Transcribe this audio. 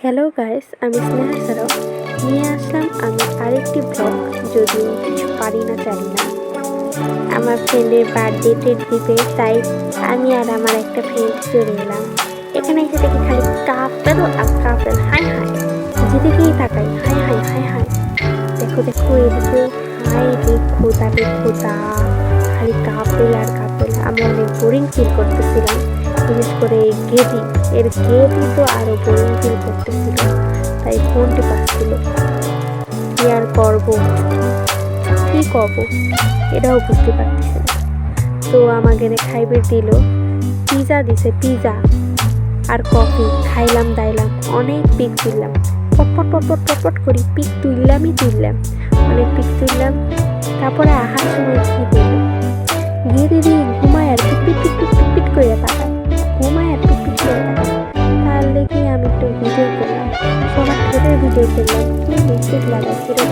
Hello guys, আমি স্নেহা সারাও নিয়ে আসলাম আমি আরেকটি ব্লগ। যদিও কিছু পারি না জানি না, আমার ফ্রেন্ডের বার্থডে ট্রিট দিতে, তাই আমি আর আমার একটা ফ্রেন্ড চলে এলাম। এখানে এসে দেখি খালি কাপেল আর কাপেল, হাই হাই, যেদিকেই তাকাই হাই হাই হাই হাই। দেখো দেখো এদিকে, হাই রে খোদা রে খোদা, খালি কাপেল আর কাপেল। আমি অনেক বোরিং ফিল করতেছিলাম, বিশেষ করে এই গেটি তো আরো বোরিং ফিল করতেছিল, তাই ফোনটি পাচ্ছিল। কি আর করবো, কি করবো এটাও বুঝতে পারতেছি না। তো আমাকে খাইবে দিল, পিজা দিছে, পিজা আর কফি। খাইলাম দাইলাম, অনেক পিক তুললাম, পটপট পটপট পটপট করি পিক তুললাম, অনেক পিক তুললাম। তারপরে আহার সময় কি দিল, গিয়ে দিদি ঘুমায় আর পিট পিট পিট পিট পিট পিট করে তাকায়, ঘুমায় আর পিট পিট করে তাকায়। তার লেগে আমি একটু ভিডিও করলাম, সবার ঠোঁটের ভিডিও করলাম, কি মিস্টেক লাগাচ্ছি রে।